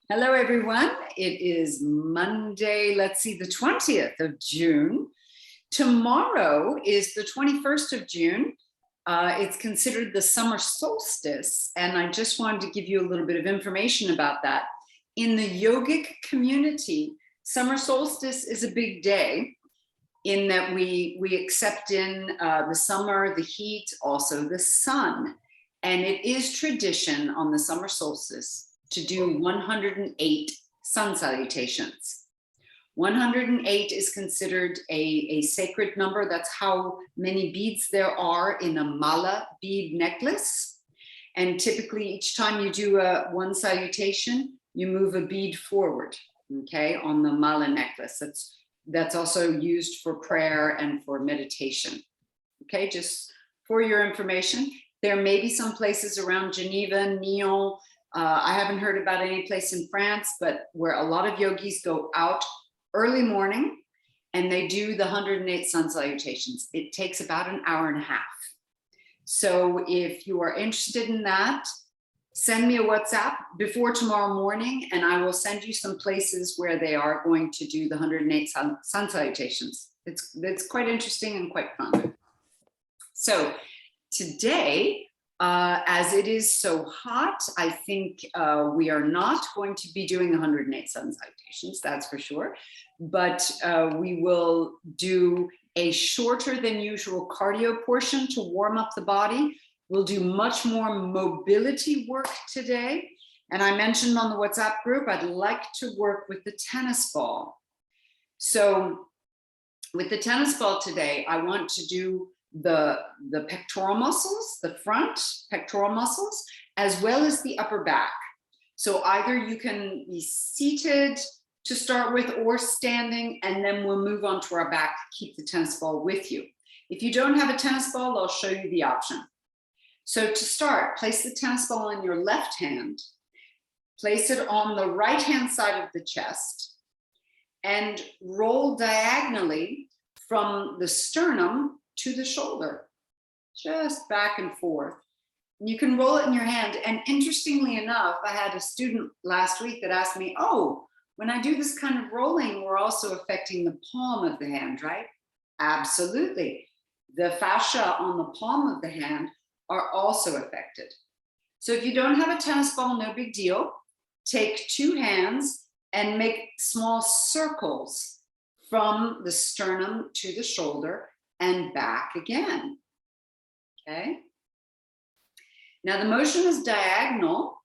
Hello, everyone. It is Monday, let's see, the 20th of June. Tomorrow is the 21st of June. It's considered the summer solstice, and I just wanted to give you a little bit of information about that. In the yogic community, summer solstice is a big day in that we accept in the summer, the heat, also the sun. And it is tradition on the summer solstice to do 108 sun salutations. 108 is considered a sacred number. That's how many beads there are in a mala bead necklace. And typically each time you do one salutation, you move a bead forward, okay, on the mala necklace. That's also used for prayer and for meditation. Okay, just for your information. There may be some places around Geneva, Nyon. I haven't heard about any place in France, but where a lot of yogis go out early morning and they do the 108 sun salutations. It takes about an hour and a half. So if you are interested in that, send me a WhatsApp before tomorrow morning, and I will send you some places where they are going to do the 108 sun salutations. It's quite interesting and quite fun. So today, as it is so hot, I think we are not going to be doing 108 sun salutations, that's for sure. But we will do a shorter than usual cardio portion to warm up the body. We'll do much more mobility work today. And I mentioned on the WhatsApp group, I'd like to work with the tennis ball. So with the tennis ball today, I want to do the pectoral muscles, the front pectoral muscles, as well as the upper back. So either you can be seated to start with or standing, and then we'll move on to our back, keep the tennis ball with you. If you don't have a tennis ball, I'll show you the option. So to start, place the tennis ball in your left hand, place it on the right-hand side of the chest, and roll diagonally from the sternum to the shoulder, just back and forth. You can roll it in your hand. And interestingly enough, I had a student last week that asked me, oh, when I do this kind of rolling, we're also affecting the palm of the hand, right? Absolutely. The fascia on the palm of the hand are also affected. So if you don't have a tennis ball, no big deal. Take two hands and make small circles from the sternum to the shoulder and back again, okay? Now the motion is diagonal,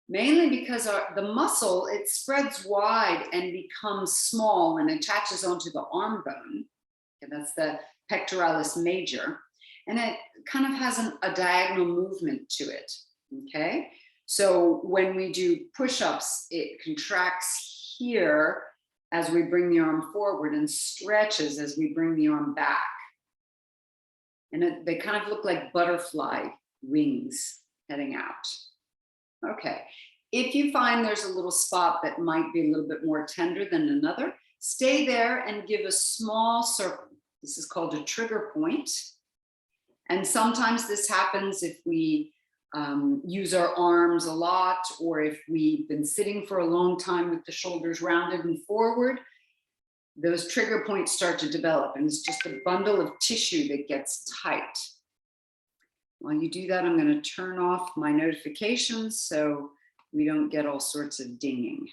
mainly because the muscle, it spreads wide and becomes small and attaches onto the arm bone. Okay, that's the pectoralis major. And it kind of has a diagonal movement to it, okay? So when we do push-ups, it contracts here as we bring the arm forward and stretches as we bring the arm back. And they kind of look like butterfly wings heading out. Okay, if you find there's a little spot that might be a little bit more tender than another, stay there and give a small circle. This is called a trigger point. And sometimes this happens if we use our arms a lot, or if we've been sitting for a long time with the shoulders rounded and forward, those trigger points start to develop, and it's just a bundle of tissue that gets tight. While you do that, I'm going to turn off my notifications so we don't get all sorts of dinging.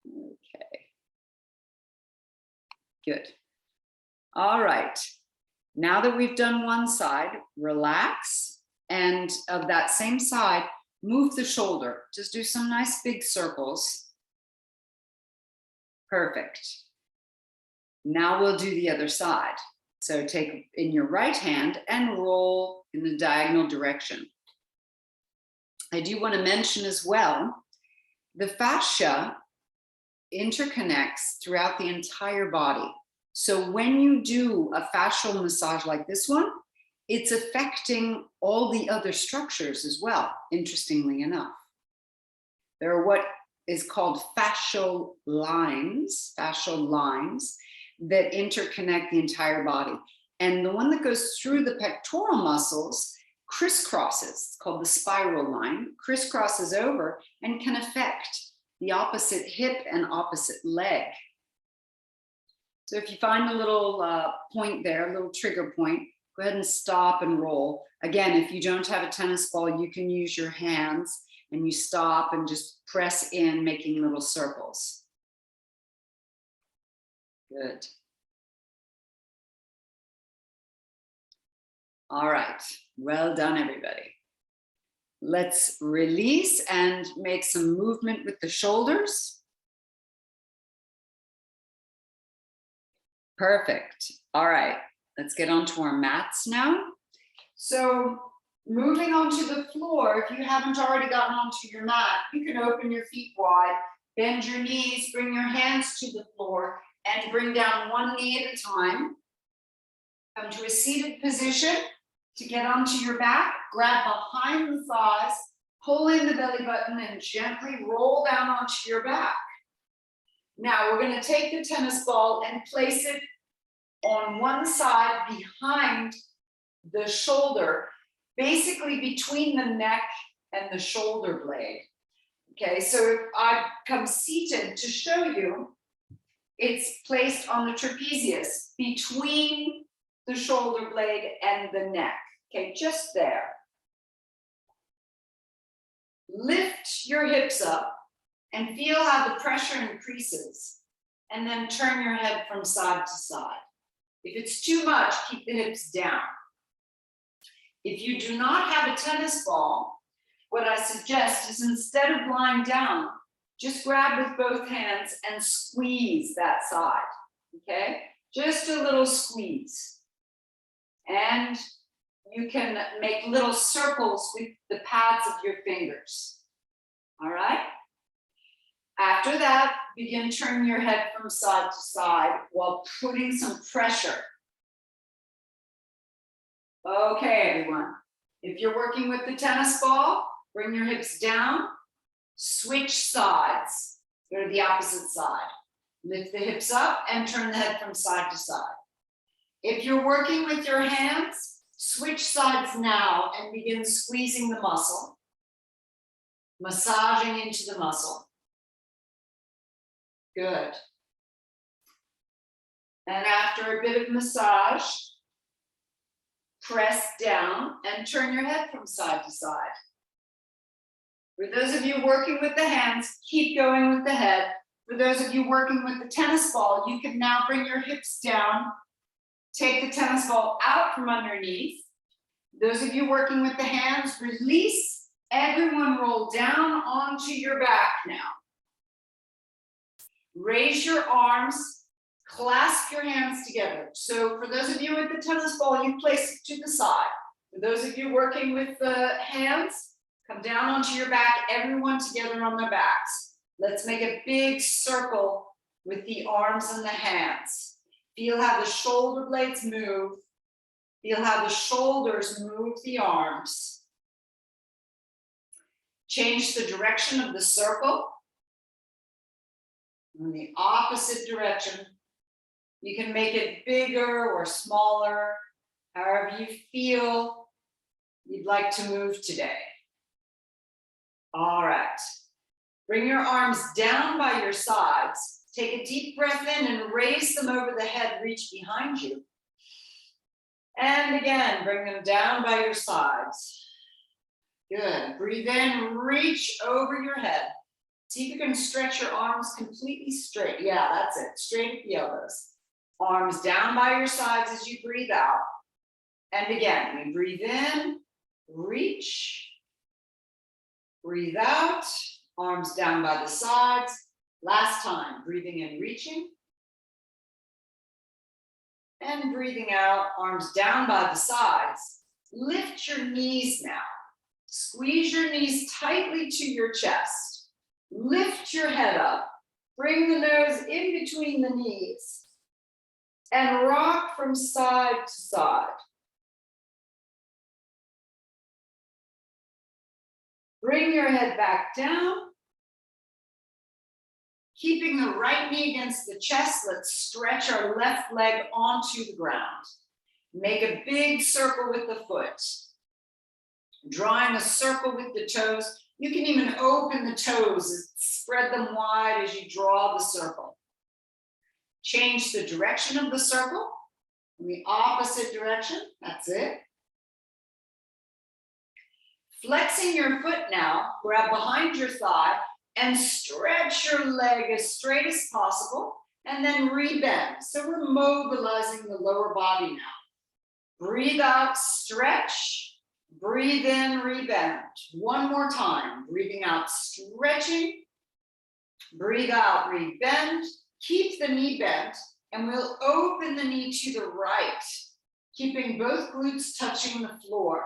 Okay. Good. All right. Now that we've done one side, relax, and of that same side, move the shoulder. Just do some nice big circles. Perfect. Now we'll do the other side. So take in your right hand and roll in the diagonal direction. I do want to mention as well, the fascia interconnects throughout the entire body. So when you do a fascial massage like this one, it's affecting all the other structures as well, interestingly enough. There are what is called fascial lines that interconnect the entire body. And the one that goes through the pectoral muscles crisscrosses, it's called the spiral line, crisscrosses over and can affect the opposite hip and opposite leg. So if you find a little point there, a little trigger point, go ahead and stop and roll. Again, if you don't have a tennis ball, you can use your hands and you stop and just press in, making little circles. Good. All right, well done, everybody. Let's release and make some movement with the shoulders. Perfect. All right, let's get onto our mats now. So moving onto the floor, if you haven't already gotten onto your mat, you can open your feet wide, bend your knees, bring your hands to the floor, and bring down one knee at a time. Come to a seated position to get onto your back, grab behind the thighs, pull in the belly button, and gently roll down onto your back. Now we're going to take the tennis ball and place it on one side behind the shoulder, basically between the neck and the shoulder blade. Okay, so if I come seated to show you, it's placed on the trapezius between the shoulder blade and the neck. Okay, just there. Lift your hips up and feel how the pressure increases, and then turn your head from side to side. If it's too much, keep the hips down. If you do not have a tennis ball, what I suggest is instead of lying down, just grab with both hands and squeeze that side, okay? Just a little squeeze. And you can make little circles with the pads of your fingers, all right? After that, begin turning your head from side to side while putting some pressure. Okay, everyone. If you're working with the tennis ball, bring your hips down, switch sides, go to the opposite side. Lift the hips up and turn the head from side to side. If you're working with your hands, switch sides now and begin squeezing the muscle, massaging into the muscle. Good. And after a bit of massage, press down and turn your head from side to side. For those of you working with the hands, keep going with the head. For those of you working with the tennis ball, you can now bring your hips down, take the tennis ball out from underneath. Those of you working with the hands, release. Everyone roll down onto your back now. Raise your arms, clasp your hands together. So for those of you with the tennis ball, you place it to the side. For those of you working with the hands, come down onto your back, everyone together on their backs. Let's make a big circle with the arms and the hands. Feel how the shoulder blades move. Feel how the shoulders move the arms. Change the direction of the circle. In the opposite direction. You can make it bigger or smaller, however you feel you'd like to move today. All right. Bring your arms down by your sides. Take a deep breath in and raise them over the head, reach behind you. And again, bring them down by your sides. Good. Breathe in, reach over your head. See if you can stretch your arms completely straight. Yeah, that's it. Straight at the elbows. Arms down by your sides as you breathe out. And again, we breathe in, reach. Breathe out, arms down by the sides. Last time, breathing in, reaching. And breathing out, arms down by the sides. Lift your knees now. Squeeze your knees tightly to your chest. Lift your head up. Bring the nose in between the knees. And rock from side to side. Bring your head back down. Keeping the right knee against the chest, let's stretch our left leg onto the ground. Make a big circle with the foot. Drawing a circle with the toes. You can even open the toes, spread them wide as you draw the circle. Change the direction of the circle in the opposite direction. That's it. Flexing your foot now, grab behind your thigh and stretch your leg as straight as possible and then rebend. So we're mobilizing the lower body now. Breathe out, stretch. Breathe in, rebend. One more time. Breathing out, stretching. Breathe out, rebend. Keep the knee bent, and we'll open the knee to the right, keeping both glutes touching the floor.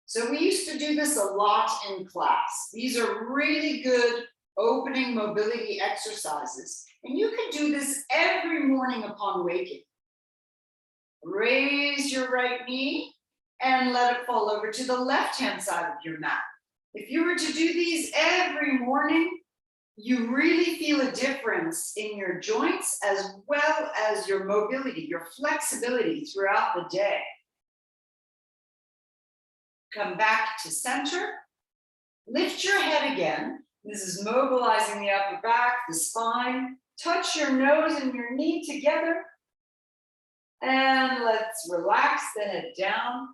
So we used to do this a lot in class. These are really good opening mobility exercises, and you can do this every morning upon waking. Raise your right knee and let it fall over to the left-hand side of your mat. If you were to do these every morning, you really feel a difference in your joints as well as your mobility, your flexibility throughout the day. Come back to center. Lift your head again. This is mobilizing the upper back, the spine. Touch your nose and your knee together. And let's relax the head down.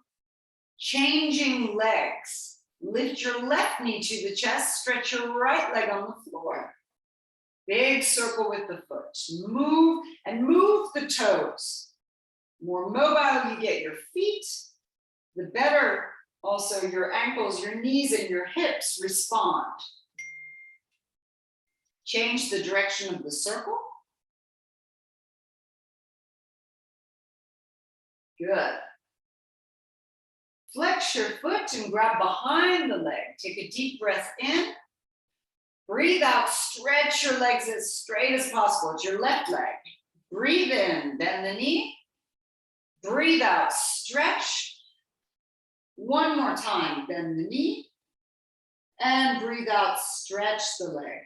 Changing legs. Lift your left knee to the chest, stretch your right leg on the floor. Big circle with the foot. Move and move the toes. The more mobile you get your feet, the better also your ankles, your knees, and your hips respond. Change the direction of the circle. Good. Flex your foot and grab behind the leg. Take a deep breath in. Breathe out, stretch your legs as straight as possible. It's your left leg. Breathe in, bend the knee. Breathe out, stretch. One more time, bend the knee. And breathe out, stretch the leg.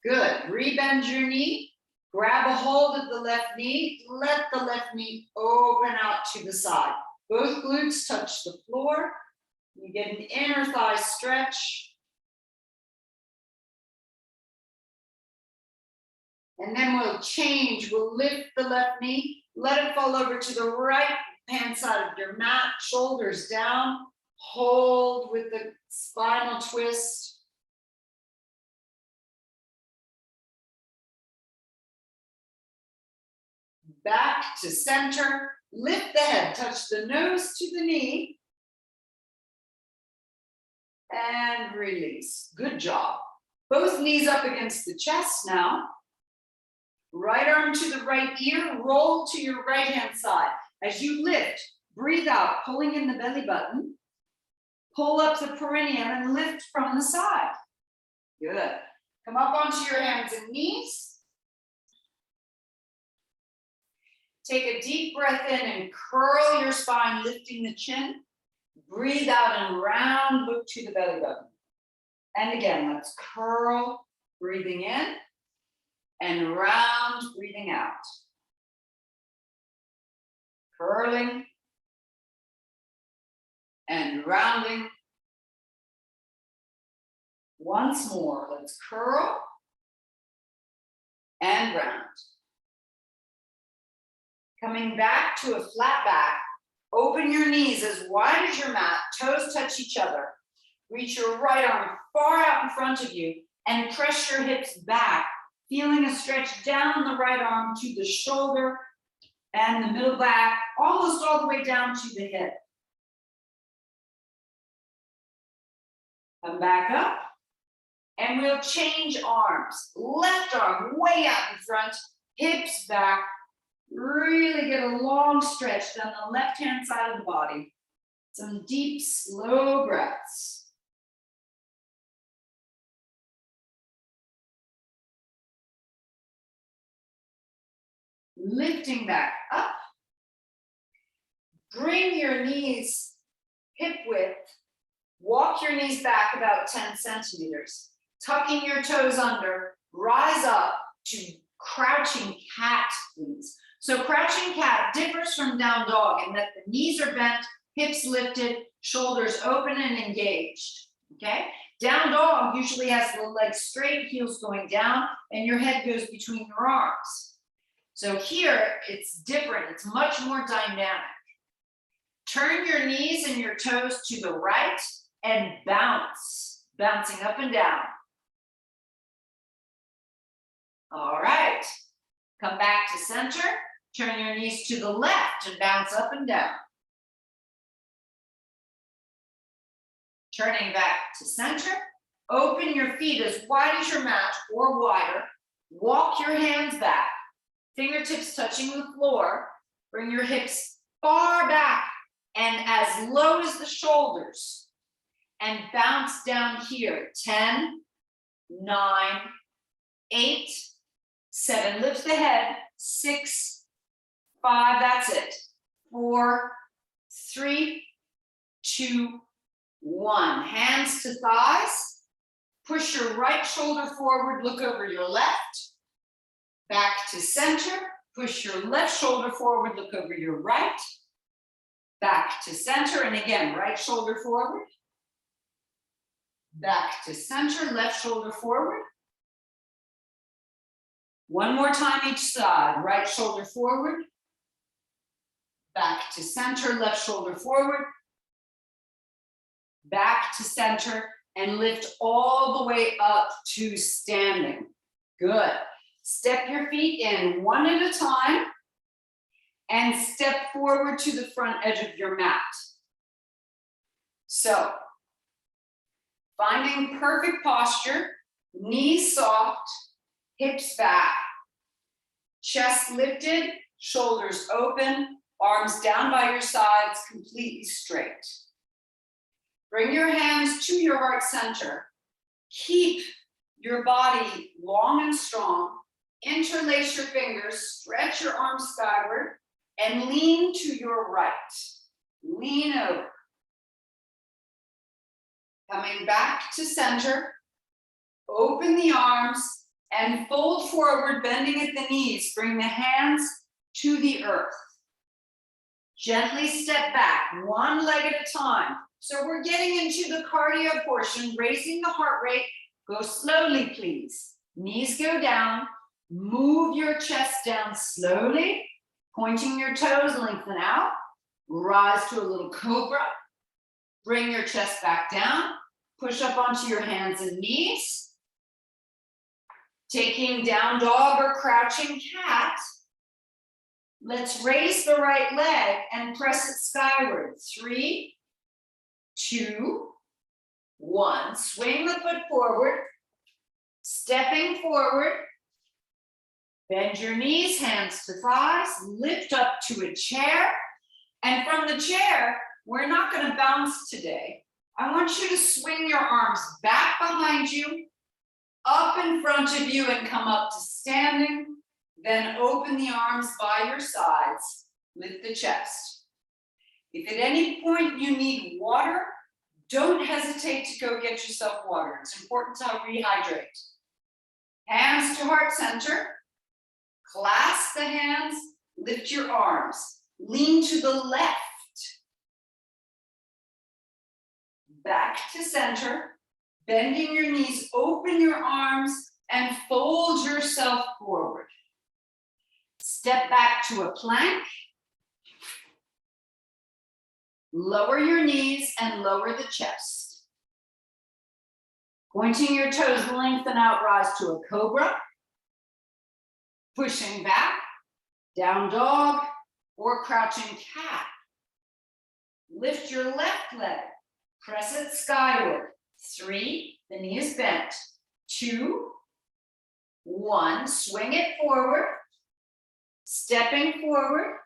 Good. Rebend your knee. Grab a hold of the left knee. Let the left knee open out to the side. Both glutes touch the floor. You get an inner thigh stretch. And then we'll change. We'll lift the left knee. Let it fall over to the right hand side of your mat. Shoulders down. Hold with the spinal twist. Back to center. Lift the head, touch the nose to the knee. And release. Good job. Both knees up against the chest now. Right arm to the right ear, roll to your right hand side. As you lift, breathe out, pulling in the belly button. Pull up the perineum and lift from the side. Good. Come up onto your hands and knees. Take a deep breath in and curl your spine, lifting the chin. Breathe out and round, look to the belly button. And again, let's curl, breathing in, and round, breathing out. Curling and rounding. Once more, let's curl and round. Coming back to a flat back, open your knees as wide as your mat, toes touch each other. Reach your right arm far out in front of you and press your hips back, feeling a stretch down the right arm to the shoulder and the middle back, almost all the way down to the hip. Come back up and we'll change arms. Left arm way out in front, hips back. Really get a long stretch down the left-hand side of the body. Some deep, slow breaths. Lifting back up. Bring your knees hip width. Walk your knees back about 10 centimeters. Tucking your toes under. Rise up to crouching cat, please. So crouching cat differs from down dog in that the knees are bent, hips lifted, shoulders open and engaged, okay? Down dog usually has the legs straight, heels going down, and your head goes between your arms. So here, it's different. It's much more dynamic. Turn your knees and your toes to the right and bounce, bouncing up and down. All right. Come back to center. Turn your knees to the left and bounce up and down. Turning back to center. Open your feet as wide as your mat or wider. Walk your hands back. Fingertips touching the floor. Bring your hips far back and as low as the shoulders. And bounce down here. 10, 9, 8, 7. Lift the head. 6, 5. That's it. 4, 3, 2, 1. Hands to thighs. Push your right shoulder forward. Look over your left. Back to center. Push your left shoulder forward. Look over your right. Back to center. And again, right shoulder forward. Back to center. Left shoulder forward. One more time each side. Right shoulder forward. Back to center. Left shoulder forward. Back to center. And lift all the way up to standing. Good. Step your feet in one at a time and step forward to the front edge of your mat. So, finding perfect posture, knees soft, hips back, chest lifted, shoulders open, arms down by your sides, completely straight. Bring your hands to your heart center. Keep your body long and strong. Interlace your fingers, stretch your arms skyward, and lean to your right. Lean over. Coming back to center, open the arms and fold forward, bending at the knees. Bring the hands to the earth. Gently step back, one leg at a time. So we're getting into the cardio portion, raising the heart rate. Go slowly, please. Knees go down. Move your chest down slowly. Pointing your toes, lengthen out. Rise to a little cobra. Bring your chest back down. Push up onto your hands and knees. Taking down dog or crouching cat. Let's raise the right leg and press it skyward. 3, 2, 1. Swing the foot forward. Stepping forward. Bend your knees, hands to thighs. Lift up to a chair. And from the chair, we're not going to bounce today. I want you to swing your arms back behind you, up in front of you, and come up to standing. Then open the arms by your sides. Lift the chest. If at any point you need water, don't hesitate to go get yourself water. It's important to rehydrate. Hands to heart center. Clasp the hands. Lift your arms. Lean to the left. Back to center. Bending your knees. Open your arms and fold yourself forward. Step back to a plank. Lower your knees and lower the chest. Pointing your toes, lengthen out, rise to a cobra. Pushing back, down dog, or crouching cat. Lift your left leg, press it skyward. 3, the knee is bent. 2, 1, swing it forward. Stepping forward.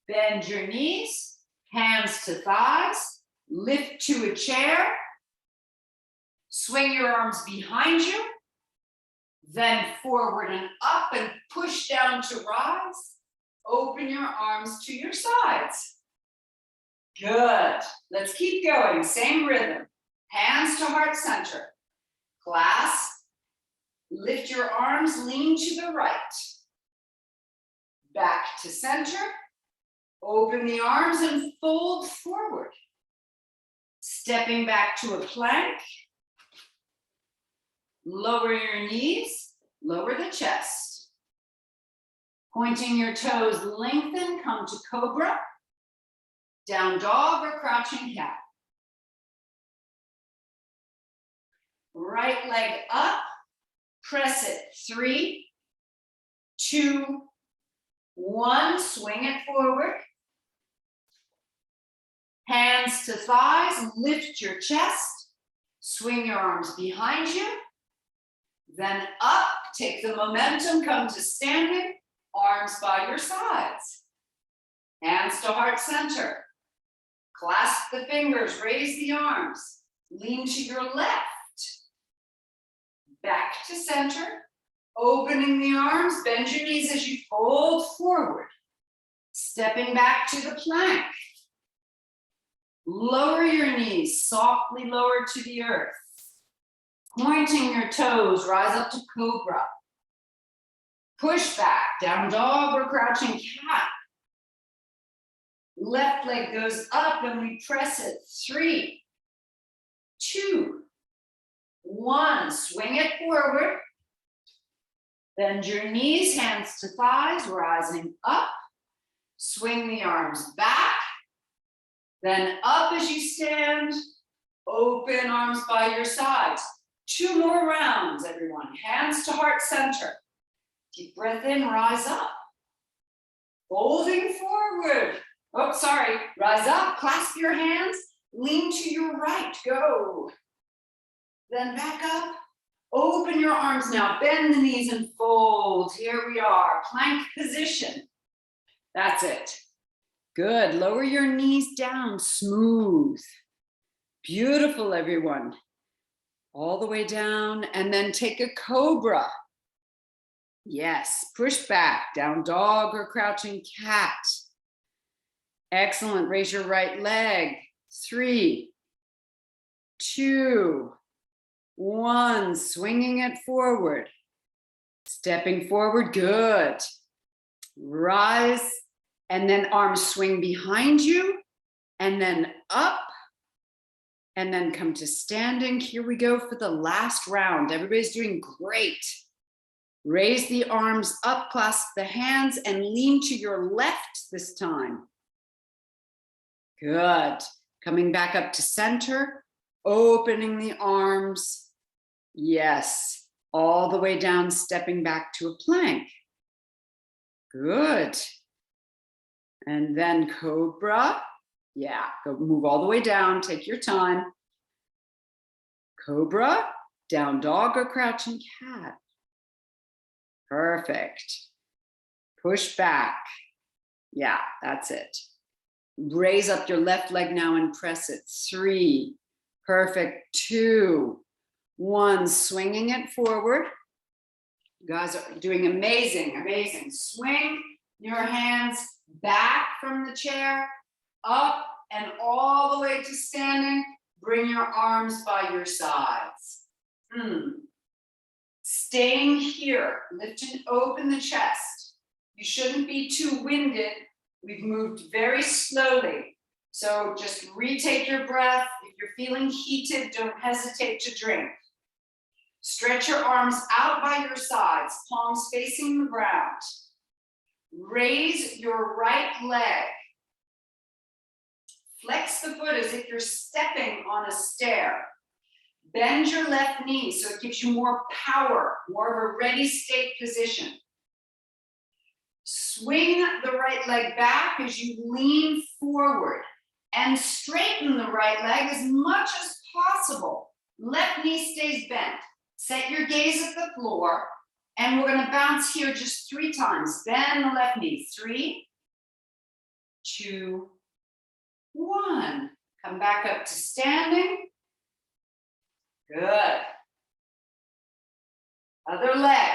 Bend your knees, hands to thighs. Lift to a chair. Swing your arms behind you. Then forward and up and push down to rise. Open your arms to your sides. Good. Let's keep going. Same rhythm. Hands to heart center. Clasp. Lift your arms, lean to the right. Back to center. Open the arms and fold forward. Stepping back to a plank. Lower your knees, lower the chest. Pointing your toes, lengthen, come to cobra. Down dog or crouching cat. Right leg up, press it. 3, 2, 1, swing it forward. Hands to thighs, lift your chest. Swing your arms behind you. Then up, take the momentum, come to standing, arms by your sides. Hands to heart center. Clasp the fingers, raise the arms. Lean to your left. Back to center. Opening the arms, bend your knees as you fold forward. Stepping back to the plank. Lower your knees, softly lower to the earth. Pointing your toes, rise up to cobra. Push back, down dog or crouching cat. Left leg goes up and we press it. 3, 2, 1. Swing it forward. Bend your knees, hands to thighs, rising up. Swing the arms back. Then up as you stand. Open arms by your sides. 2 more rounds, everyone. Hands to heart center. Deep breath in, rise up. Folding forward. Oh, sorry. Rise up, clasp your hands, lean to your right, go. Then back up. Open your arms now, bend the knees and fold. Here we are, plank position. That's it. Good, lower your knees down, smooth. Beautiful, everyone. All the way down, and then take a cobra. Yes, push back, down dog or crouching cat. Excellent, raise your right leg. 3, 2, 1, swinging it forward. Stepping forward, good. Rise, and then arms swing behind you, and then up, and then come to standing. Here we go for the last round. Everybody's doing great. Raise the arms up, clasp the hands, and lean to your left this time. Good. Coming back up to center, opening the arms. Yes, all the way down, stepping back to a plank. Good. And then cobra. Yeah, go move all the way down, take your time. Cobra, down dog or crouching cat. Perfect. Push back. Yeah, that's it. Raise up your left leg now and press it. 3, perfect. 2, 1, swinging it forward. You guys are doing amazing, amazing. Swing your hands back from the chair, up and all the way to standing. Bring your arms by your sides. Staying here, lift and open the chest. You shouldn't be too winded. We've moved very slowly. So just retake your breath. If you're feeling heated, don't hesitate to drink. Stretch your arms out by your sides, palms facing the ground. Raise your right leg. Flex the foot as if you're stepping on a stair. Bend your left knee so it gives you more power, more of a ready state position. Swing the right leg back as you lean forward and straighten the right leg as much as possible. Left knee stays bent. Set your gaze at the floor, and we're going to bounce here just 3 times. Bend the left knee. 3, 2, 1. Come back up to standing. Good. Other leg.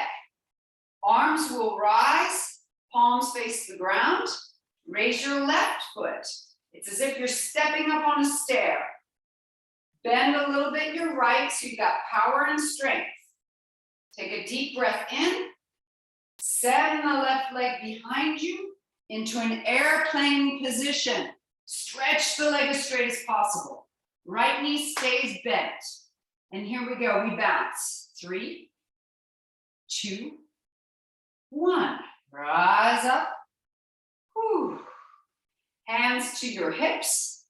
Arms will rise. Palms face the ground. Raise your left foot. It's as if you're stepping up on a stair. Bend a little bit your right so you got power and strength. Take a deep breath in. Send the left leg behind you into an airplane position. Stretch the leg as straight as possible. Right knee stays bent. And here we go, we bounce. 3, 2, 1. Rise up. Whew. Hands to your hips.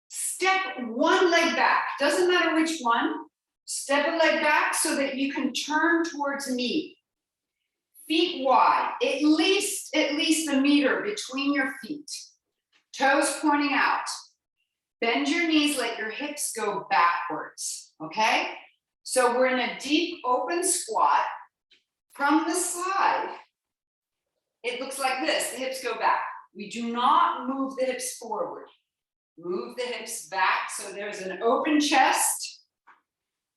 Step one leg back. Doesn't matter which one. Step a leg back so that you can turn towards me. Feet wide, at least a meter between your feet. Toes pointing out. Bend your knees, let your hips go backwards, okay? So we're in a deep open squat. From the side, it looks like this, the hips go back. We do not move the hips forward. Move the hips back so there's an open chest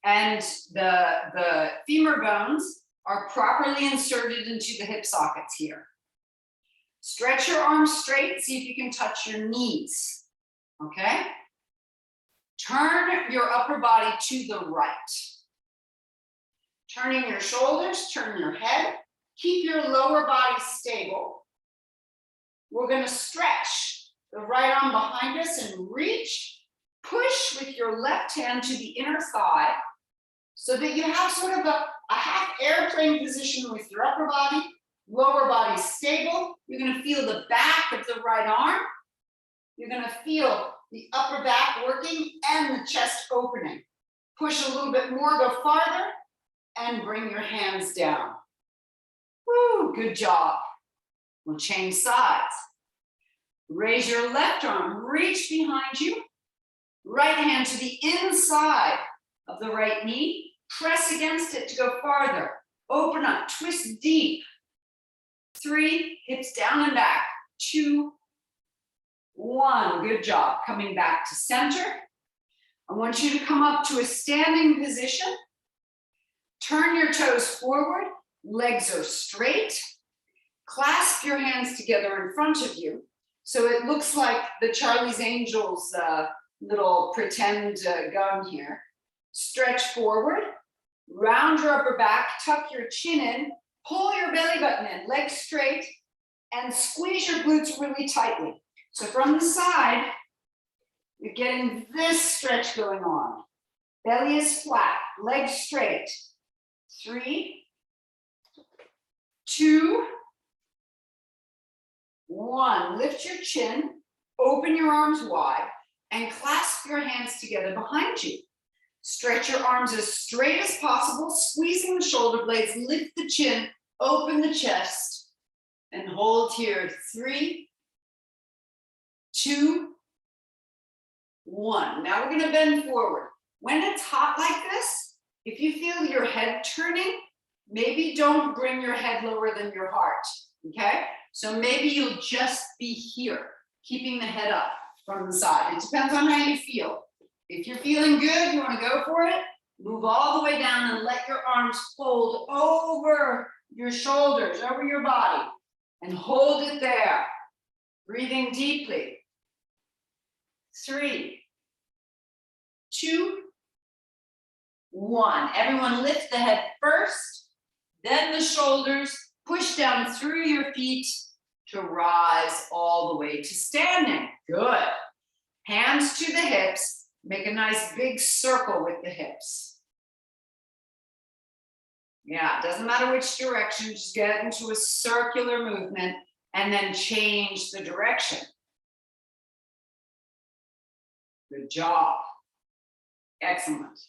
and the femur bones are properly inserted into the hip sockets here. Stretch your arms straight, see if you can touch your knees, okay? Turn your upper body to the right. Turning your shoulders, turn your head. Keep your lower body stable. We're gonna stretch the right arm behind us and reach. Push with your left hand to the inner thigh so that you have sort of a half airplane position with your upper body, lower body stable. You're gonna feel the back of the right arm. You're gonna feel the upper back working and the chest opening. Push a little bit more, go farther, and bring your hands down. Woo, good job. We'll change sides. Raise your left arm, reach behind you. Right hand to the inside of the right knee. Press against it to go farther. Open up, twist deep. 3, hips down and back. 2, 1, good job. Coming back to center. I want you to come up to a standing position. Turn your toes forward, legs are straight. Clasp your hands together in front of you. So it looks like the Charlie's Angels little pretend gun here. Stretch forward, round your upper back, tuck your chin in, pull your belly button in, legs straight, and squeeze your glutes really tightly. So from the side, you're getting this stretch going on. Belly is flat, legs straight. 3, 2, 1. Lift your chin, open your arms wide, and clasp your hands together behind you. Stretch your arms as straight as possible, squeezing the shoulder blades, lift the chin, open the chest, and hold here. 3, 2, 1. Now we're going to bend forward. When it's hot like this, if you feel your head turning, maybe don't bring your head lower than your heart, okay? So maybe you'll just be here, keeping the head up from the side. It depends on how you feel. If you're feeling good, you want to go for it, move all the way down and let your arms fold over your shoulders, over your body, and hold it there. Breathing deeply. 3, 2, 1. Everyone lift the head first, then the shoulders, push down through your feet to rise all the way to standing. Good. Hands to the hips. Make a nice big circle with the hips. Yeah, it doesn't matter which direction, just get into a circular movement and then change the direction. Good job. Excellent.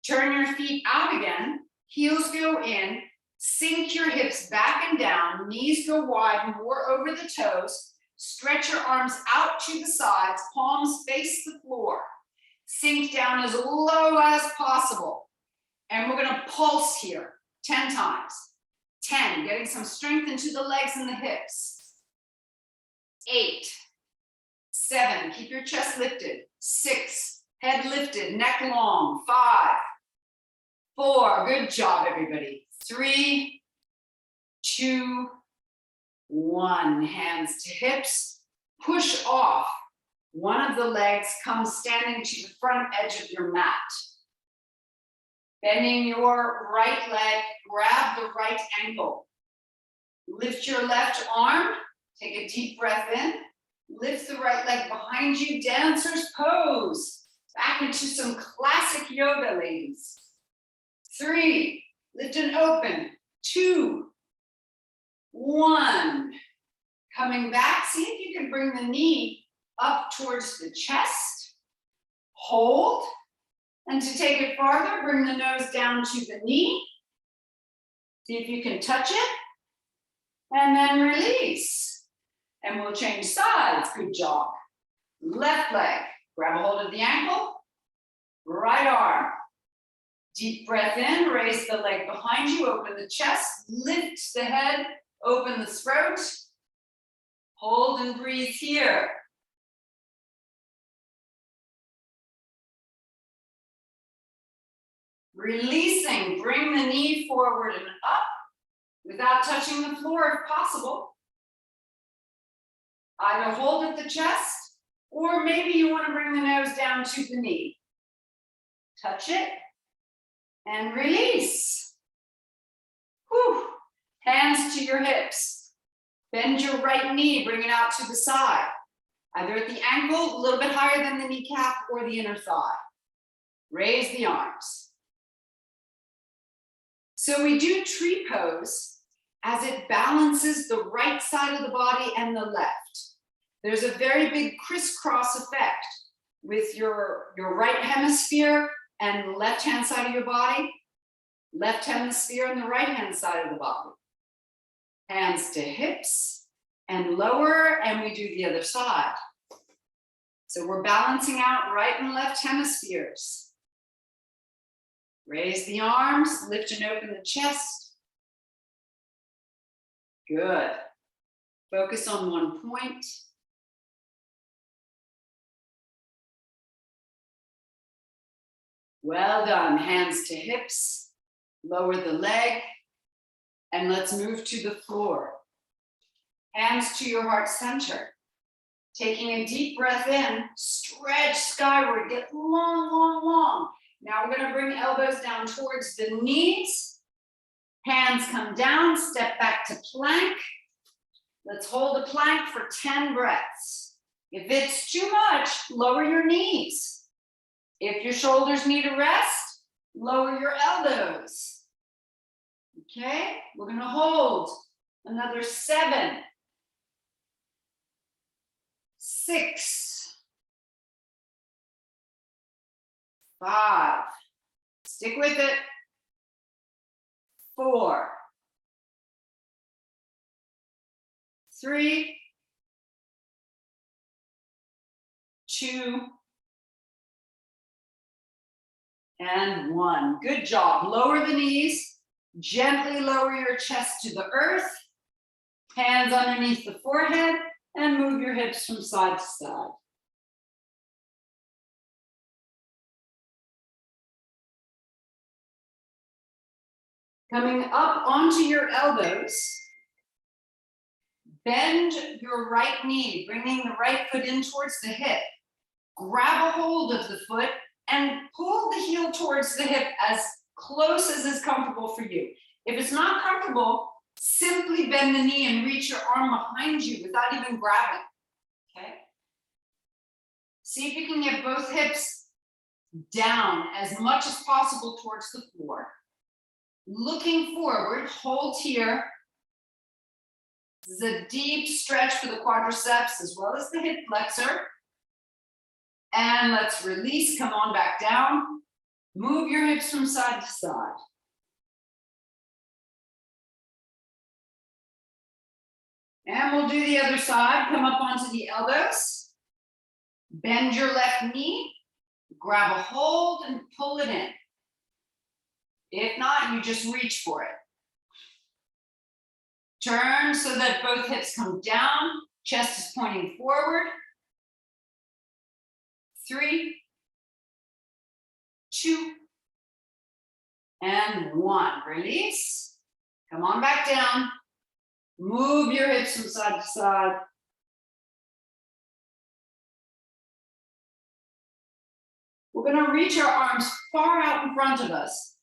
Turn your feet out again, heels go in, sink your hips back and down, knees go wide, more over the toes, stretch your arms out to the sides, palms face the floor, sink down as low as possible. And we're gonna pulse here 10 times. 10, getting some strength into the legs and the hips. 8, 7, keep your chest lifted. 6, head lifted, neck long. 5, 4, good job, everybody. 3, 2, 1. Hands to hips. Push off. One of the legs comes standing to the front edge of your mat. Bending your right leg, grab the right ankle. Lift your left arm, take a deep breath in. Lift the right leg behind you, dancer's pose. Back into some classic yoga, ladies. 3, lift and open. 2, 1. Coming back, see if you can bring the knee up towards the chest. Hold. And to take it farther, bring the nose down to the knee. See if you can touch it. And then release. And we'll change sides. Good job. Left leg. Grab a hold of the ankle. Right arm. Deep breath in. Raise the leg behind you. Open the chest. Lift the head. Open the throat. Hold and breathe here. Releasing, bring the knee forward and up without touching the floor if possible. Either hold at the chest, or maybe you want to bring the nose down to the knee. Touch it and release. Whew. Hands to your hips. Bend your right knee, bring it out to the side. Either at the ankle, a little bit higher than the kneecap, or the inner thigh. Raise the arms. So we do tree pose as it balances the right side of the body and the left. There's a very big crisscross effect with your right hemisphere and left hand side of your body, left hemisphere and the right hand side of the body. Hands to hips and lower, and we do the other side. So we're balancing out right and left hemispheres. Raise the arms, lift and open the chest. Good. Focus on one point. Well done. Hands to hips. Lower the leg. And let's move to the floor. Hands to your heart center. Taking a deep breath in, stretch skyward, get long, long, long. Now we're going to bring elbows down towards the knees. Hands come down, step back to plank. Let's hold a plank for 10 breaths. If it's too much, lower your knees. If your shoulders need a rest, lower your elbows. Okay, we're going to hold another 7, 6, 5, stick with it, 4, 3, 2, and 1. Good job. Lower the knees, gently lower your chest to the earth, hands underneath the forehead, and move your hips from side to side. Coming up onto your elbows, bend your right knee, bringing the right foot in towards the hip. Grab a hold of the foot and pull the heel towards the hip as close as is comfortable for you. If it's not comfortable, simply bend the knee and reach your arm behind you without even grabbing, okay? See if you can get both hips down as much as possible towards the floor. Looking forward, hold here. This is a deep stretch for the quadriceps as well as the hip flexor. And let's release, come on back down. Move your hips from side to side. And we'll do the other side. Come up onto the elbows. Bend your left knee. Grab a hold and pull it in. If not, you just reach for it. Turn so that both hips come down, chest is pointing forward. 3, 2, and 1. Release. Come on back down. Move your hips from side to side. We're going to reach our arms far out in front of us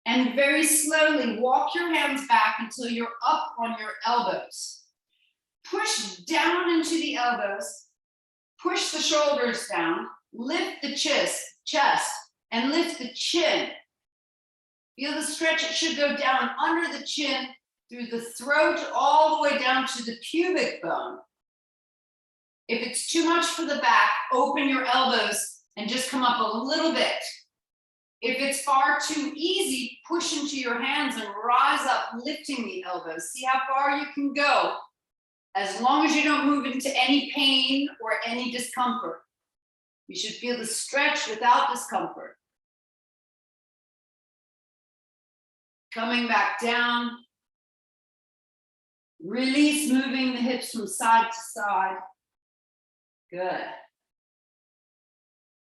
And very slowly walk your hands back until you're up on your elbows. Push down into the elbows, push the shoulders down, lift the chest, and lift the chin. Feel the stretch. It should go down under the chin, through the throat, all the way down to the pubic bone. If it's too much for the back, open your elbows and just come up a little bit. If it's far too easy, push into your hands and rise up, lifting the elbows. See how far you can go, as long as you don't move into any pain or any discomfort. You should feel the stretch without discomfort. Coming back down. Release, moving the hips from side to side. Good.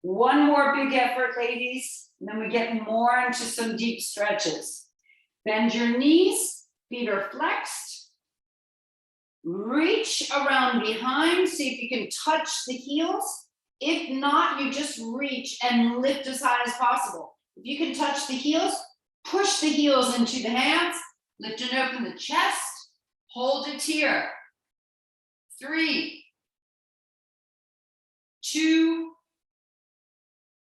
One more big effort, ladies, and then we get more into some deep stretches. Bend your knees, feet are flexed. Reach around behind, see if you can touch the heels. If not, you just reach and lift as high as possible. If you can touch the heels, push the heels into the hands, lift and open the chest, hold it here. 3, 2,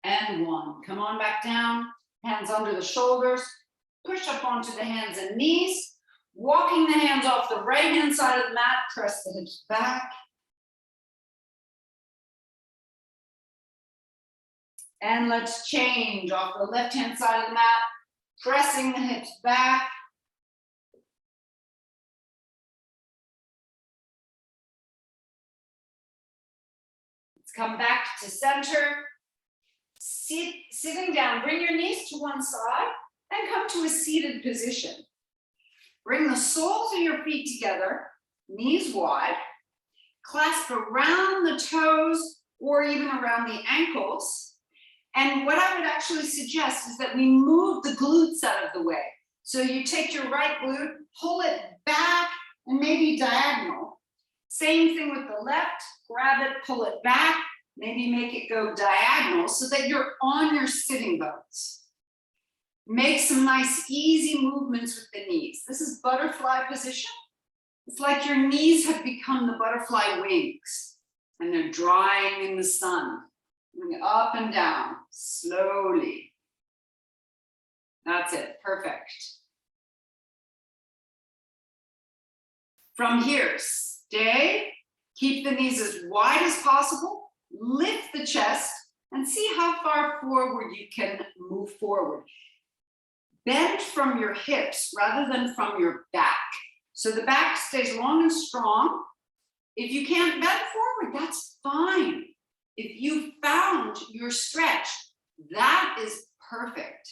and 1. Come on back down, hands under the shoulders, push up onto the hands and knees, walking the hands off the right hand side of the mat, press the hips back. And let's change off the left hand side of the mat, pressing the hips back. Let's come back to center. Sitting down, bring your knees to one side and come to a seated position. Bring the soles of your feet together, knees wide, clasp around the toes or even around the ankles. And what I would actually suggest is that we move the glutes out of the way. So you take your right glute, pull it back and maybe diagonal. Same thing with the left, grab it, pull it back, maybe make it go diagonal so that you're on your sitting bones. Make some nice easy movements with the knees. This is butterfly position. It's like your knees have become the butterfly wings and they're drying in the sun. Going up and down, slowly. That's it, perfect. From here, stay, keep the knees as wide as possible, lift the chest, and see how far forward you can move forward. Bend from your hips rather than from your back. So the back stays long and strong. If you can't bend forward, that's fine. If you found your stretch, that is perfect.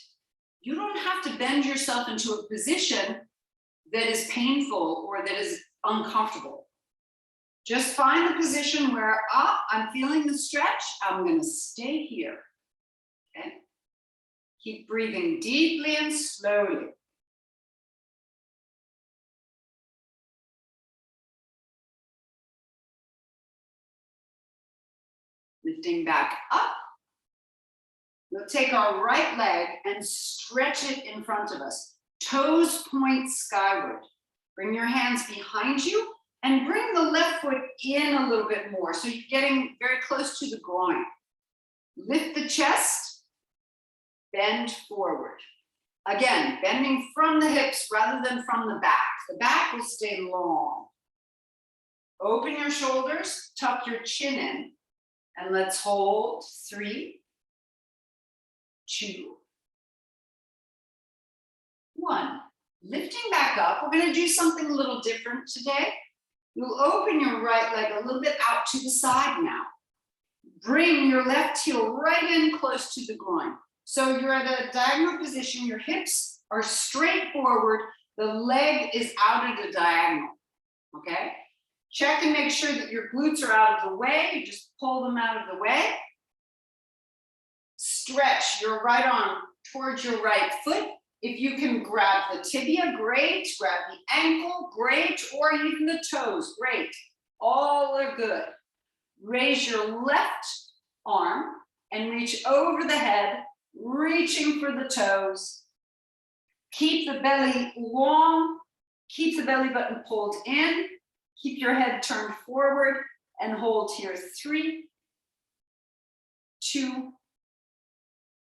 You don't have to bend yourself into a position that is painful or that is uncomfortable. Just find the position where, I'm feeling the stretch, I'm gonna stay here, okay? Keep breathing deeply and slowly. Lifting back up. We'll take our right leg and stretch it in front of us. Toes point skyward. Bring your hands behind you and bring the left foot in a little bit more. So you're getting very close to the groin. Lift the chest, bend forward. Again, bending from the hips rather than from the back. The back will stay long. Open your shoulders, tuck your chin in, and let's hold 3, 2, 1. Lifting back up, we're going to do something a little different today. You'll open your right leg a little bit out to the side now. Bring your left heel right in close to the groin. So you're at a diagonal position, your hips are straight forward, the leg is out at a diagonal, okay? Check and make sure that your glutes are out of the way. You just pull them out of the way. Stretch your right arm towards your right foot. If you can grab the tibia, great. Grab the ankle, great. Or even the toes, great. All are good. Raise your left arm and reach over the head, reaching for the toes. Keep the belly long, keep the belly button pulled in, keep your head turned forward, and hold here. 3, 2,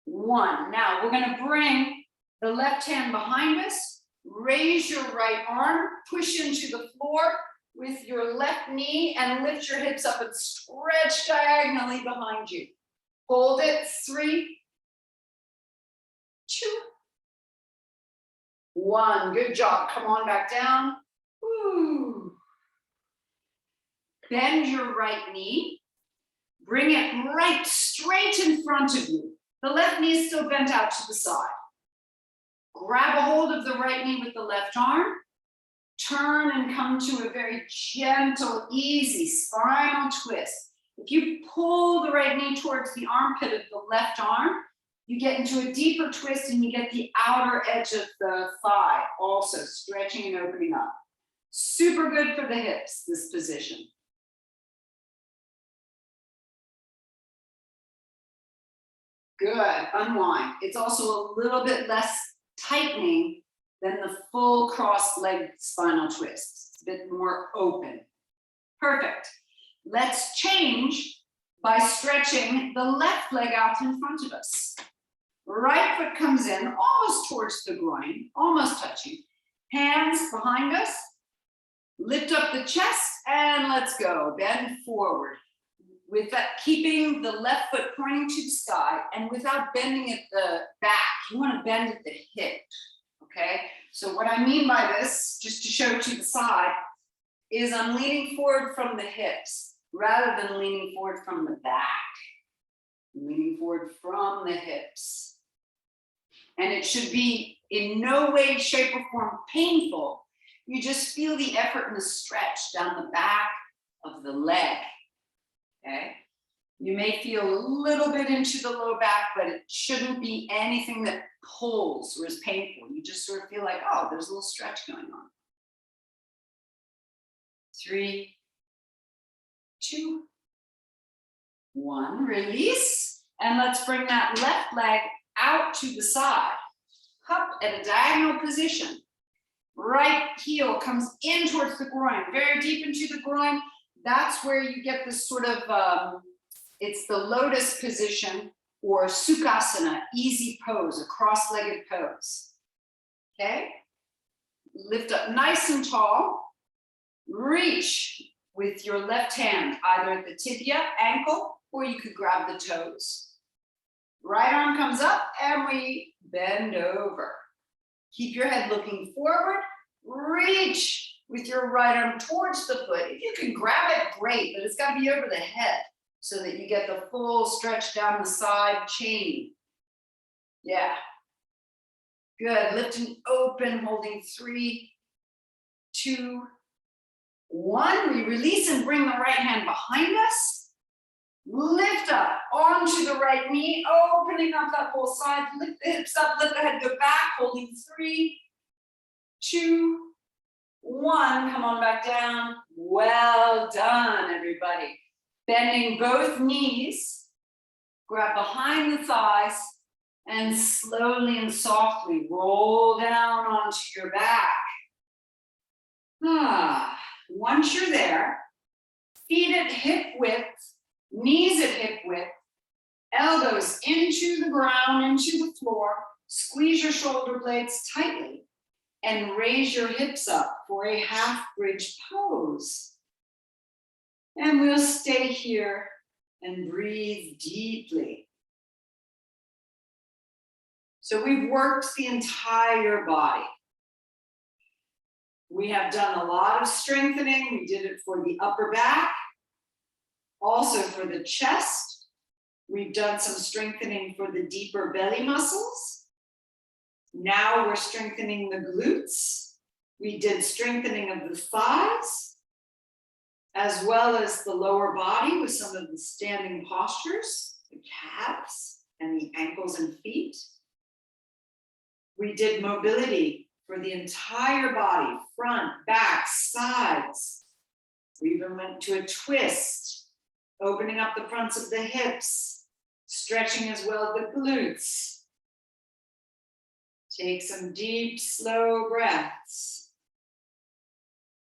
1. Now we're going to bring the left hand behind us, raise your right arm, push into the floor with your left knee, and lift your hips up and stretch diagonally behind you. Hold it. 3, 2, 1. Good job. Come on back down. Woo. Bend your right knee. Bring it right straight in front of you. The left knee is still bent out to the side. Grab a hold of the right knee with the left arm. Turn and come to a very gentle, easy spinal twist. If you pull the right knee towards the armpit of the left arm, you get into a deeper twist and you get the outer edge of the thigh, also stretching and opening up. Super good for the hips, this position. Good, unwind. It's also a little bit less tightening than the full cross-legged spinal twist. It's a bit more open. Perfect. Let's change by stretching the left leg out in front of us. Right foot comes in, almost towards the groin, almost touching. Hands behind us. Lift up the chest and let's go. Bend forward. With that, keeping the left foot pointing to the sky and without bending at the back. You want to bend at the hip, okay? So what I mean by this, just to show to the side, is I'm leaning forward from the hips rather than leaning forward from the back. I'm leaning forward from the hips. And it should be in no way, shape, or form painful. You just feel the effort and the stretch down the back of the leg. Okay, you may feel a little bit into the low back, but it shouldn't be anything that pulls or is painful. You just sort of feel like, oh, there's a little stretch going on. 3, 2, 1, release. And let's bring that left leg out to the side. Up at a diagonal position. Right heel comes in towards the groin, very deep into the groin. That's where you get this sort of, it's the lotus position or sukhasana, easy pose, a cross-legged pose. Okay? Lift up nice and tall. Reach with your left hand, either at the tibia, ankle, or you could grab the toes. Right arm comes up and we bend over. Keep your head looking forward. Reach with your right arm towards the foot. If you can grab it, great, but it's got to be over the head so that you get the full stretch down the side chain. Yeah. Good. Lifting open, holding 3, 2, 1. We release and bring the right hand behind us. Lift up onto the right knee, opening up that whole side. Lift the hips up, let the head go back, holding 3, 2, 1. Come on back down. Well done, everybody. Bending both knees, grab behind the thighs, and slowly and softly roll down onto your back. Once you're there, feet at hip width, knees at hip width, elbows into the ground, into the floor. Squeeze your shoulder blades tightly and raise your hips up for a half bridge pose. And we'll stay here and breathe deeply. So we've worked the entire body. We have done a lot of strengthening. We did it for the upper back, also for the chest. We've done some strengthening for the deeper belly muscles. Now we're strengthening the glutes. We did strengthening of the thighs, as well as the lower body with some of the standing postures, the calves and the ankles and feet. We did mobility for the entire body, front, back, sides. We even went to a twist, opening up the fronts of the hips, stretching as well the glutes. Take some deep, slow breaths.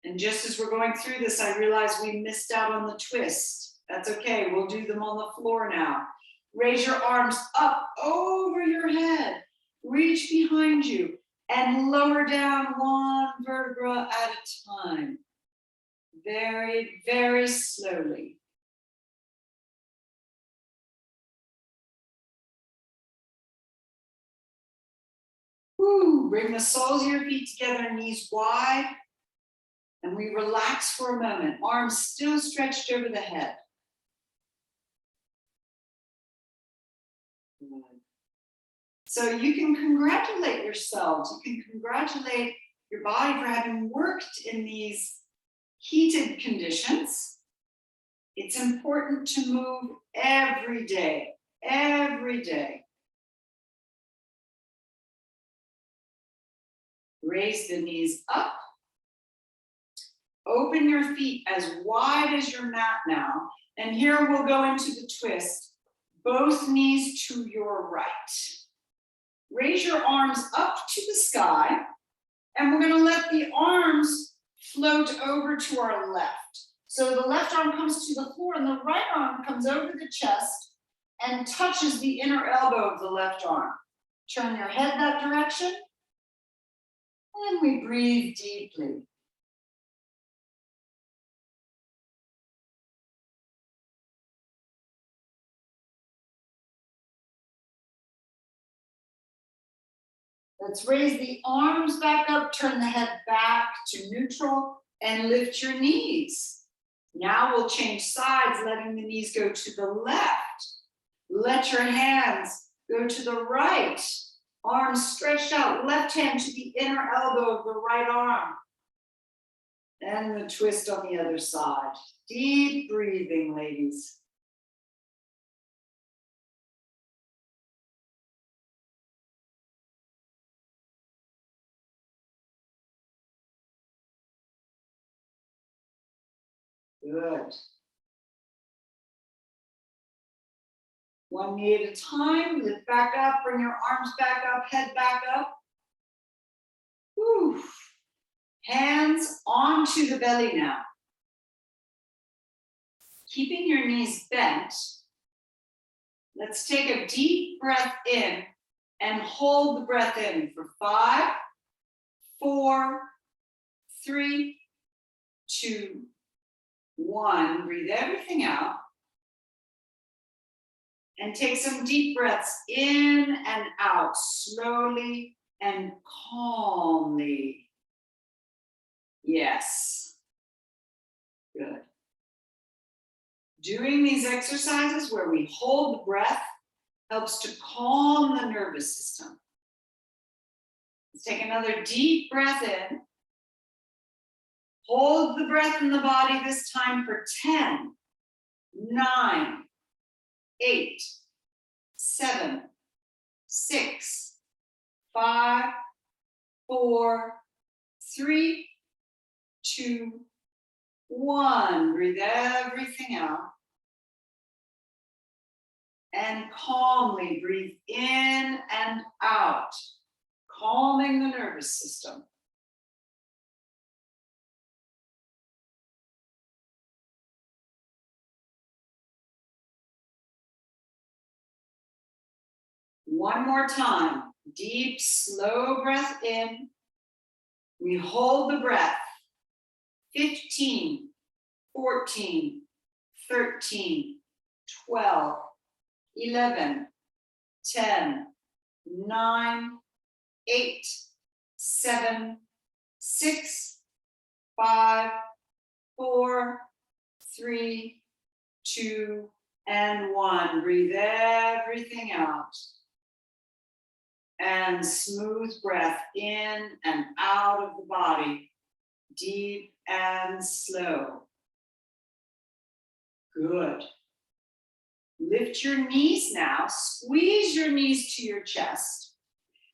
And just as we're going through this, I realize we missed out on the twist. That's okay, we'll do them on the floor now. Raise your arms up over your head. Reach behind you and lower down one vertebra at a time. Very, very slowly. Woo, bring the soles of your feet together, knees wide. And we relax for a moment, arms still stretched over the head. Good. So you can congratulate yourselves. You can congratulate your body for having worked in these heated conditions. It's important to move every day, every day. Raise the knees up. Open your feet as wide as your mat now. And here we'll go into the twist. Both knees to your right. Raise your arms up to the sky. And we're going to let the arms float over to our left. So the left arm comes to the floor and the right arm comes over the chest and touches the inner elbow of the left arm. Turn your head that direction. And we breathe deeply. Let's raise the arms back up, turn the head back to neutral, and lift your knees. Now we'll change sides, letting the knees go to the left. Let your hands go to the right. Arms stretched out, left hand to the inner elbow of the right arm. And the twist on the other side. Deep breathing, ladies. Good. One knee at a time, lift back up, bring your arms back up, head back up. Whew. Hands onto the belly now. Keeping your knees bent, let's take a deep breath in and hold the breath in for 5, 4, 3, 2, 1. Breathe everything out. And take some deep breaths in and out, slowly and calmly. Yes. Good. Doing these exercises where we hold the breath helps to calm the nervous system. Let's take another deep breath in. Hold the breath in the body this time for 10, 9, 8, 7, 6, 5, 4, 3, 2, 1. Breathe everything out. And calmly breathe in and out, calming the nervous system. One more time. Deep, slow breath in. We hold the breath. 15, 14, 13, 12, 11, 10, 9, 8, 7, 6, 5, 4, 3, 2, and 1. Breathe everything out. And smooth breath in and out of the body, deep and slow. Good. Lift your knees now. Squeeze your knees to your chest.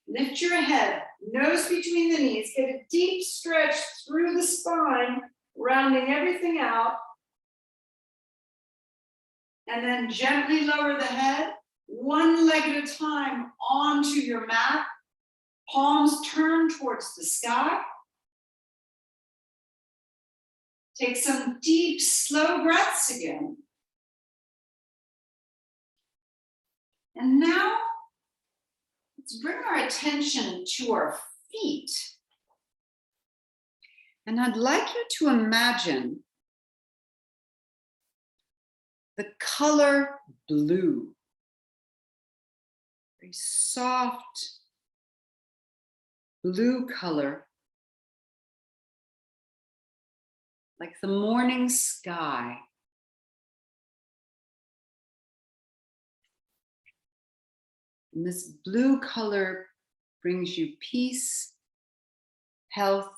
Lift your head, nose between the knees. Get a deep stretch through the spine, rounding everything out. And then gently lower the head, one leg at a time onto your mat. Palms turn towards the sky. Take some deep, slow breaths again. And now, let's bring our attention to our feet. And I'd like you to imagine the color blue. Very soft blue color, like the morning sky. And this blue color brings you peace, health,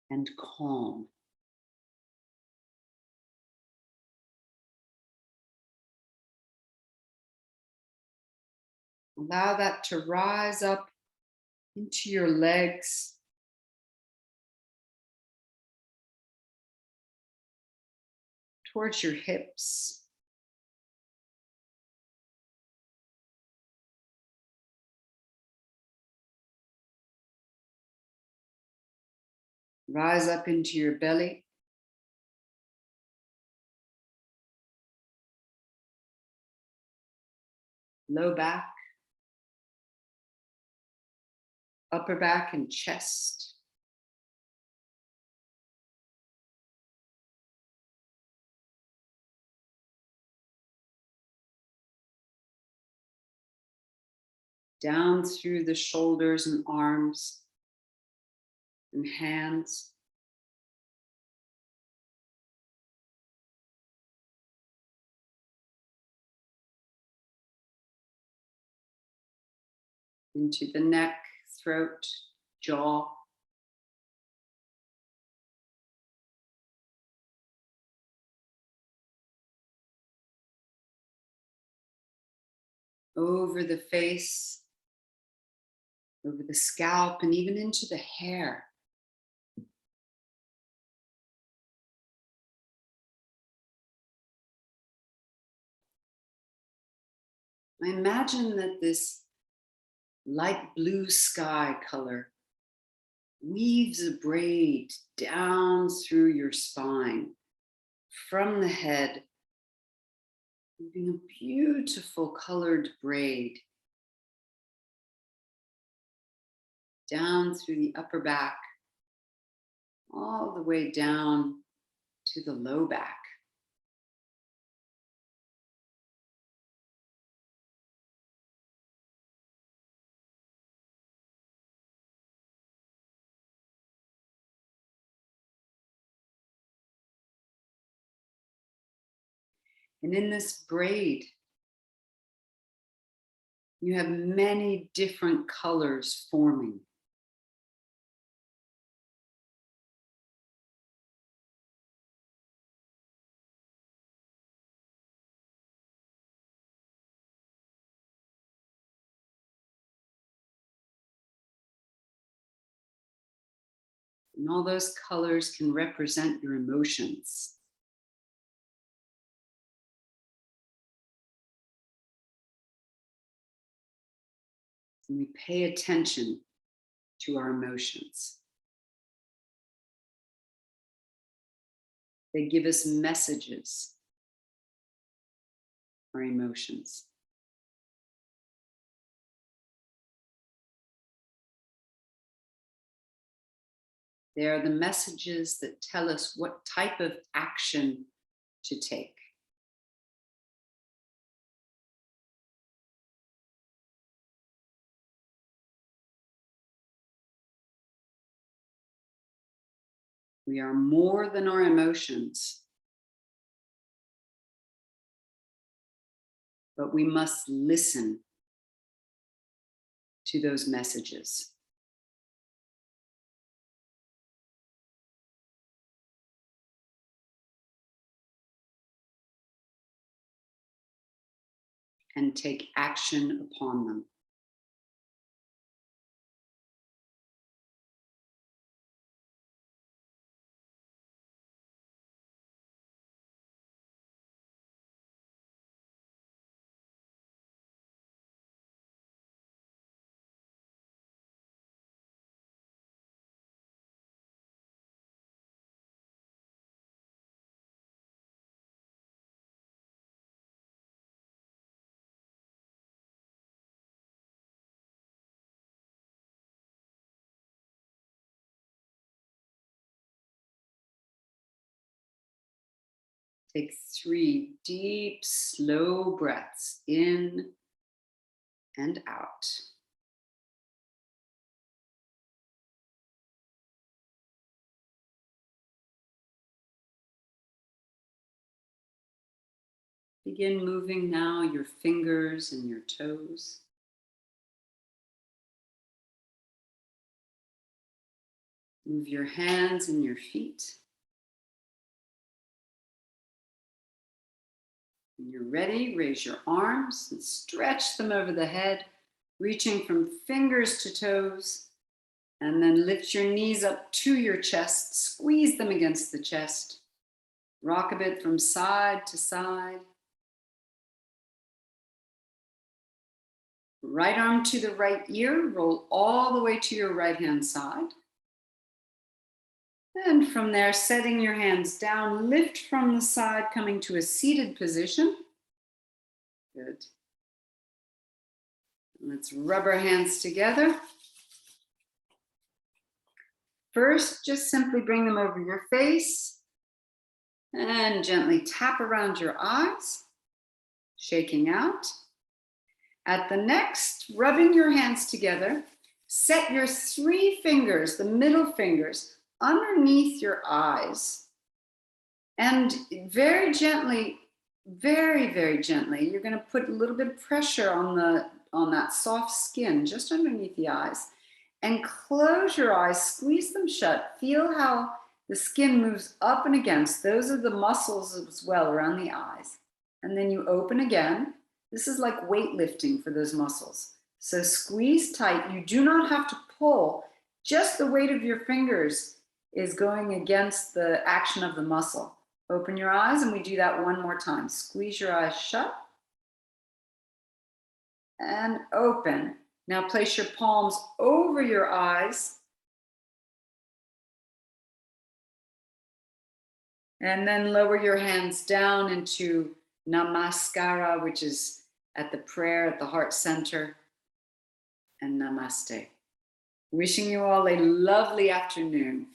and calm. Allow that to rise up into your legs. Towards your hips. Rise up into your belly. Low back. Upper back and chest. Down through the shoulders and arms and hands. Into the neck, throat, jaw. Over the face, over the scalp, and even into the hair. I imagine that this light blue sky color weaves a braid down through your spine, from the head, leaving a beautiful colored braid down through the upper back, all the way down to the low back. And in this braid, you have many different colors forming. And all those colors can represent your emotions. And we pay attention to our emotions. They give us messages, our emotions. They are the messages that tell us what type of action to take. We are more than our emotions, but we must listen to those messages. And take action upon them. Take 3 deep, slow breaths in and out. Begin moving now your fingers and your toes. Move your hands and your feet. When you're ready, raise your arms and stretch them over the head, reaching from fingers to toes. And then lift your knees up to your chest, squeeze them against the chest. Rock a bit from side to side. Right arm to the right ear, roll all the way to your right hand side. And from there, setting your hands down, lift from the side, coming to a seated position. Good. Let's rub our hands together. First, just simply bring them over your face and gently tap around your eyes, shaking out. At the next, rubbing your hands together, set your 3 fingers, the middle fingers, underneath your eyes. And very gently, very, very gently, you're going to put a little bit of pressure on that soft skin just underneath the eyes. And close your eyes, squeeze them shut. Feel how the skin moves up and against. Those are the muscles as well around the eyes. And then you open again. This is like weightlifting for those muscles. So squeeze tight. You do not have to pull. Just the weight of your fingers is going against the action of the muscle. Open your eyes, and we do that one more time. Squeeze your eyes shut and open. Now place your palms over your eyes. And then lower your hands down into Namaskara, which is at the prayer at the heart center, and Namaste. Wishing you all a lovely afternoon.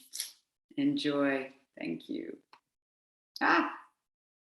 Enjoy. Thank you.